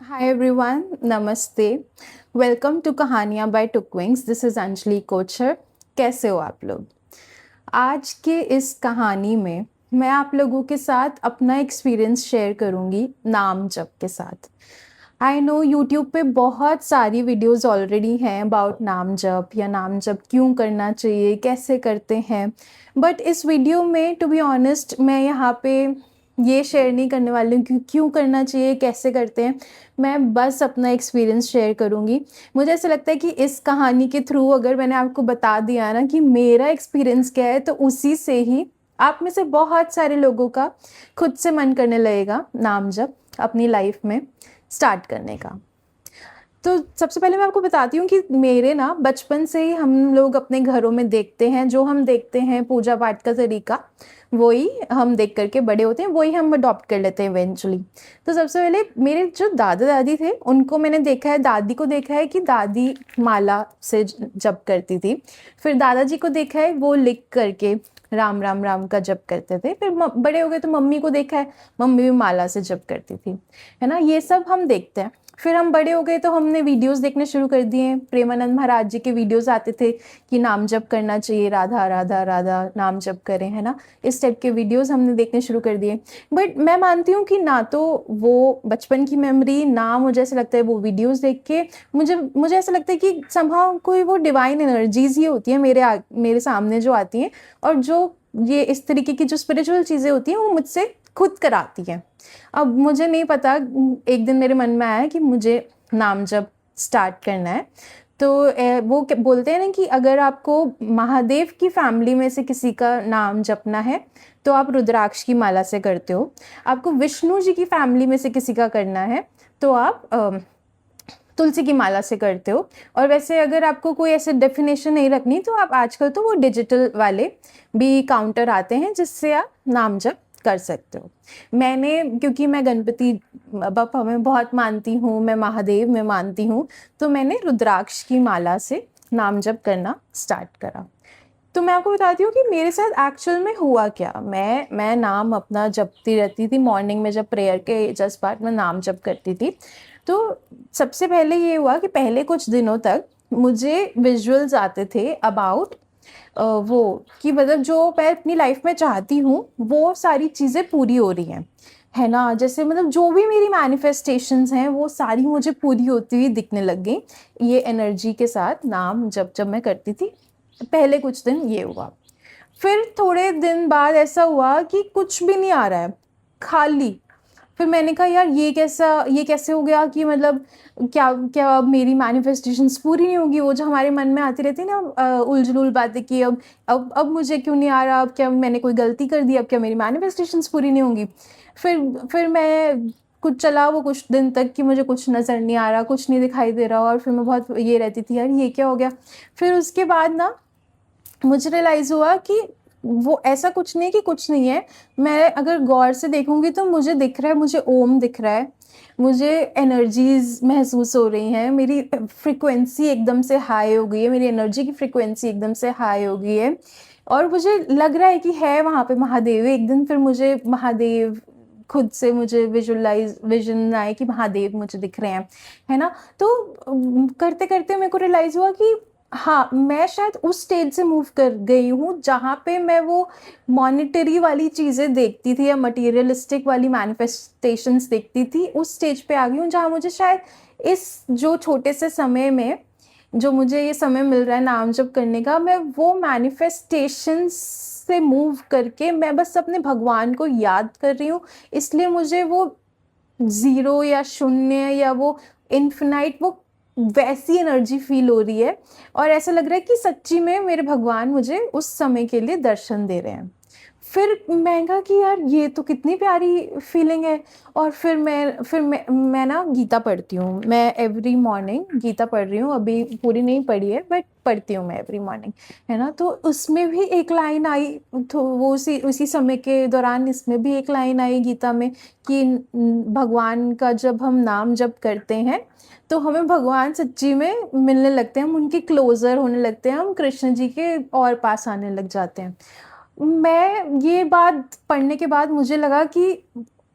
Hi everyone, Namaste. Welcome to कहानियाँ by Twinkles. This is Anjali Kochhar. कैसे हो आप लोग? आज के इस कहानी में मैं आप लोगों के साथ अपना एक्सपीरियंस शेयर करूँगी नाम जप के साथ. आई नो यूट्यूब पे बहुत सारी वीडियोस ऑलरेडी हैं अबाउट नाम जप या नाम जप क्यों करना चाहिए, कैसे करते हैं. बट इस वीडियो में टू बी ऑनेस्ट मैं यहाँ पे ये शेयर नहीं करने वाली हूँ कि क्यों करना चाहिए, कैसे करते हैं. मैं बस अपना एक्सपीरियंस शेयर करूँगी. मुझे ऐसा लगता है कि इस कहानी के थ्रू अगर मैंने आपको बता दिया ना कि मेरा एक्सपीरियंस क्या है, तो उसी से ही आप में से बहुत सारे लोगों का खुद से मन करने लगेगा नाम जप अपनी लाइफ में स्टार्ट करने का. तो सबसे पहले मैं आपको बताती हूँ कि मेरे ना बचपन से ही हम लोग अपने घरों में देखते हैं, जो हम देखते हैं पूजा पाठ का तरीका, वही हम देख करके बड़े होते हैं, वही हम अडॉप्ट कर लेते हैं इवेंचुअली. तो सबसे पहले मेरे जो दादा दादी थे उनको मैंने देखा है, दादी को देखा है कि दादी माला से जप करती थी. फिर दादाजी को देखा है वो लिख करके राम राम राम का जप करते थे. फिर बड़े हो गए तो मम्मी को देखा है, मम्मी भी माला से जप करती थी, है ना. ये सब हम देखते हैं. फिर हम बड़े हो गए तो हमने वीडियोस देखने शुरू कर दिए. प्रेमानंद महाराज जी के वीडियोस आते थे कि नाम जप करना चाहिए, राधा राधा राधा नाम जप करें, है ना. इस टाइप के वीडियोस हमने देखने शुरू कर दिए. बट मैं मानती हूँ कि ना तो वो बचपन की मेमोरी, ना मुझे ऐसा लगता है वो वीडियोस देख के मुझे ऐसा लगता है कि समहाउ कोई वो डिवाइन एनर्जीज ही होती है मेरे सामने जो आती हैं, और जो ये इस तरीके की जो स्पिरिचुअल चीज़ें होती हैं वो मुझसे खुद कराती हैं. अब मुझे नहीं पता, एक दिन मेरे मन में आया कि मुझे नाम जप स्टार्ट करना है. तो वो बोलते हैं ना कि अगर आपको महादेव की फैमिली में से किसी का नाम जपना है तो आप रुद्राक्ष की माला से करते हो. आपको विष्णु जी की फैमिली में से किसी का करना है तो आप तुलसी की माला से करते हो. और वैसे अगर आपको कोई ऐसे डेफिनेशन नहीं रखनी तो आप आजकल तो वो डिजिटल वाले भी काउंटर आते हैं जिससे आप नाम जप कर सकते हो. क्योंकि मैं गणपति बप्पा में बहुत मानती हूँ, मैं महादेव में मानती हूँ, तो मैंने रुद्राक्ष की माला से नाम जप करना स्टार्ट करा. तो मैं आपको बताती हूँ कि मेरे साथ एक्चुअल में हुआ क्या. मैं नाम अपना जपती रहती थी. मॉर्निंग में जब प्रेयर के जस्ट बाद में नाम जप करती थी, तो सबसे पहले ये हुआ कि पहले कुछ दिनों तक मुझे विजुअल्स आते थे अबाउट वो कि मतलब जो मैं अपनी लाइफ में चाहती हूँ वो सारी चीज़ें पूरी हो रही हैं, है ना. जैसे मतलब जो भी मेरी मैनिफेस्टेशंस हैं वो सारी मुझे पूरी होती हुई दिखने लग गई ये एनर्जी के साथ नाम जब मैं करती थी. पहले कुछ दिन ये हुआ. फिर थोड़े दिन बाद ऐसा हुआ कि कुछ भी नहीं आ रहा है, खाली. फिर मैंने कहा यार ये कैसे हो गया कि मतलब क्या क्या अब मेरी मैनिफेस्टेशंस पूरी नहीं होगी. वो जो हमारे मन में आती रहती है ना उलझुल बातें कि अब मुझे क्यों नहीं आ रहा, अब क्या मैंने कोई गलती कर दी, अब क्या मेरी मैनिफेस्टेशंस पूरी नहीं होंगी. फिर मैं कुछ चला वो कुछ दिन तक कि मुझे कुछ नज़र नहीं आ रहा, कुछ नहीं दिखाई दे रहा, और फिर मैं बहुत ये रहती थी यार ये क्या हो गया. फिर उसके बाद ना मुझे रियलाइज़ हुआ कि वो ऐसा कुछ नहीं है कि कुछ नहीं है. मैं अगर गौर से देखूंगी तो मुझे दिख रहा है, मुझे ओम दिख रहा है, मुझे एनर्जीज महसूस हो रही हैं, मेरी फ्रिक्वेंसी एकदम से हाई हो गई है, मेरी एनर्जी की फ्रिक्वेंसी एकदम से हाई हो गई है. और मुझे लग रहा है कि है वहाँ पे महादेव. एक दिन फिर मुझे महादेव खुद से मुझे विजन आए कि महादेव मुझे दिख रहे हैं, है ना. तो करते करते मेरे को रियलाइज़ हुआ कि हाँ, मैं शायद उस स्टेज से मूव कर गई हूँ जहाँ पे मैं वो मॉनेटरी वाली चीज़ें देखती थी या मटेरियलिस्टिक वाली मैनिफेस्टेशंस देखती थी. उस स्टेज पे आ गई हूँ जहाँ मुझे शायद इस जो छोटे से समय में जो मुझे ये समय मिल रहा है नाम जप करने का, मैं वो मैनिफेस्टेशंस से मूव करके मैं बस अपने भगवान को याद कर रही हूँ. इसलिए मुझे वो ज़ीरो या शून्य या वो इन्फिनाइट वो वैसी एनर्जी फील हो रही है, और ऐसा लग रहा है कि सच्ची में मेरे भगवान मुझे उस समय के लिए दर्शन दे रहे हैं. फिर मैं कहा कि यार ये तो कितनी प्यारी फीलिंग है. और फिर मैं ना गीता पढ़ती हूँ. मैं एवरी मॉर्निंग गीता पढ़ रही हूँ, अभी पूरी नहीं पढ़ी है बट पढ़ती हूँ मैं एवरी मॉर्निंग, है ना. तो उसमें भी एक लाइन आई, तो वो उसी समय के दौरान इसमें भी एक लाइन आई गीता में कि भगवान का जब हम नाम जप करते हैं तो हमें भगवान सच्ची में मिलने लगते हैं, हम उनके क्लोज़र होने लगते हैं, हम कृष्ण जी के और पास आने लग जाते हैं. मैं ये बात पढ़ने के बाद मुझे लगा कि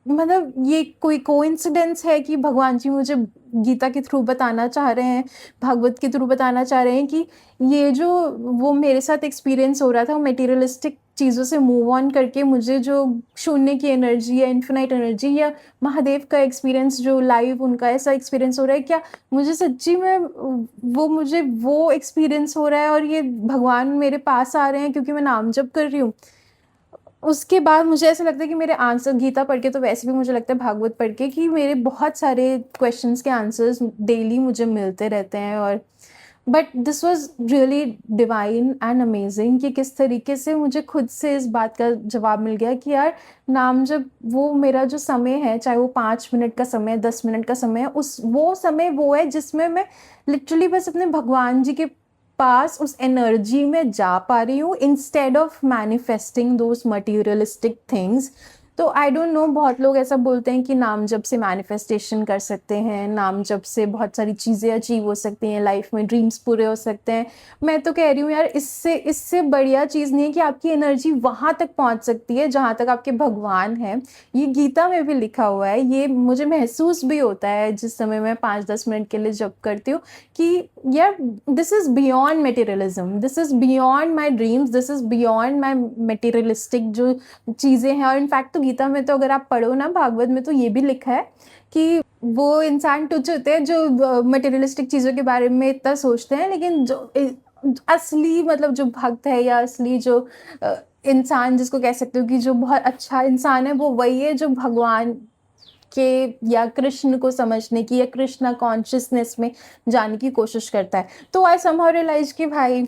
मतलब ये कोई कोइंसिडेंस है कि भगवान जी मुझे गीता के थ्रू बताना चाह रहे हैं, भागवत के थ्रू बताना चाह रहे हैं कि ये जो वो मेरे साथ एक्सपीरियंस हो रहा था, वो मटेरियलिस्टिक चीज़ों से मूव ऑन करके मुझे जो शून्य की एनर्जी या इन्फिनाइट एनर्जी या महादेव का एक्सपीरियंस जो लाइव उनका ऐसा एक्सपीरियंस हो रहा है, क्या मुझे सच्ची में मुझे वो एक्सपीरियंस हो रहा है और ये भगवान मेरे पास आ रहे हैं क्योंकि मैं नाम जप कर रही हूँ। उसके बाद मुझे ऐसा लगता है कि मेरे आंसर गीता पढ़ के, तो वैसे भी मुझे लगता है भागवत पढ़ के, कि मेरे बहुत सारे क्वेश्चंस के आंसर्स डेली मुझे मिलते रहते हैं। और but this was really divine and amazing कि किस तरीके से मुझे खुद से इस बात का जवाब मिल गया कि यार नाम जब वो मेरा जो समय है, चाहे वो 5 मिनट का समय, 10 मिनट का समय है, उस वो समय वो है जिसमें मैं लिटरली बस अपने भगवान जी के पास उस एनर्जी में जा पा रही हूँ, instead of manifesting those materialistic things. तो आई डोंट नो, बहुत लोग ऐसा बोलते हैं कि नाम जप से मैनिफेस्टेशन कर सकते हैं, नाम जप से बहुत सारी चीज़ें अचीव हो सकती हैं, लाइफ में ड्रीम्स पूरे हो सकते हैं। मैं तो कह रही हूँ यार, इससे इससे बढ़िया चीज़ नहीं है कि आपकी एनर्जी वहाँ तक पहुँच सकती है जहाँ तक आपके भगवान हैं। ये गीता में भी लिखा हुआ है, ये मुझे महसूस भी होता है जिस समय मैं 5-10 मिनट के लिए जप करती हूँ कि यार this is beyond materialism, this is beyond my dreams, this is beyond my materialistic जो चीज़ें हैं। और इनफैक्ट तो गीता में तो अगर आप पढ़ो ना, भागवत में तो ये भी लिखा है कि वो इंसान तुच्छ होते हैं जो मटेरियलिस्टिक चीज़ों के बारे में इतना सोचते हैं, लेकिन जो असली मतलब जो भक्त है या असली जो इंसान जिसको कह सकते हो कि जो बहुत अच्छा इंसान है, वो वही है जो भगवान के या कृष्ण को समझने की या कृष्णा कॉन्शियसनेस में जाने की कोशिश करता है। तो आई समहाउ रियलाइज कि भाई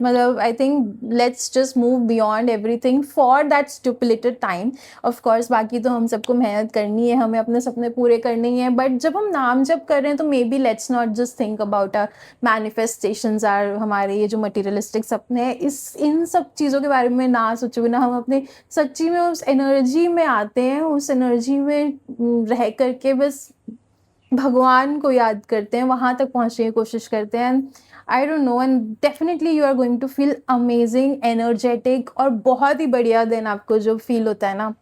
मतलब I think let's just move beyond everything for that stipulated time. Of course बाकी तो हम सबको मेहनत करनी है, हमें अपने सपने पूरे करने ही हैं, बट जब हम नाम जप कर रहे हैं तो maybe let's not just think about our manifestations, our हमारे ये जो मटेरियलिस्टिक सपने हैं, इन सब चीज़ों के बारे में ना सोचे बिना हम अपने सच्ची में उस एनर्जी में आते हैं, उस एनर्जी में रह करके बस भगवान को याद करते हैं, वहाँ तक पहुँचने की कोशिश करते हैं। I don't know, and definitely you are going to feel amazing, energetic, और बहुत ही बढ़िया दिन आपको जो फील होता है ना,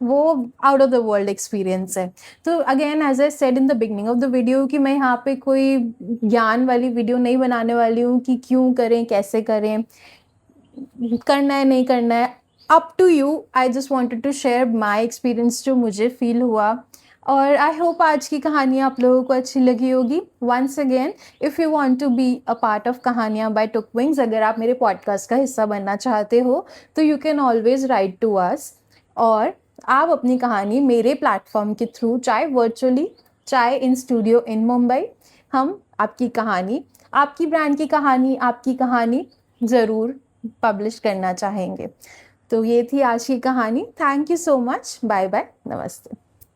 वो out of the world experience है। तो again as I said in the beginning of the video कि मैं यहाँ पे कोई ज्ञान वाली वीडियो नहीं बनाने वाली हूँ कि क्यों करें, कैसे करें, करना है नहीं करना है, up to you. I just wanted to share my experience जो मुझे फील हुआ। और आई होप आज की कहानियाँ आप लोगों को अच्छी लगी होगी। Once again, if you want to be a part of कहानियाँ बाय टुकविंग्स, अगर आप मेरे पॉडकास्ट का हिस्सा बनना चाहते हो तो you can always write to us, और आप अपनी कहानी मेरे प्लेटफॉर्म के थ्रू, चाहे वर्चुअली चाहे इन स्टूडियो इन मुंबई, हम आपकी कहानी, आपकी ब्रांड की कहानी, आपकी कहानी ज़रूर पब्लिश करना चाहेंगे। तो ये थी आज की कहानी। Thank you so much, bye bye, नमस्ते।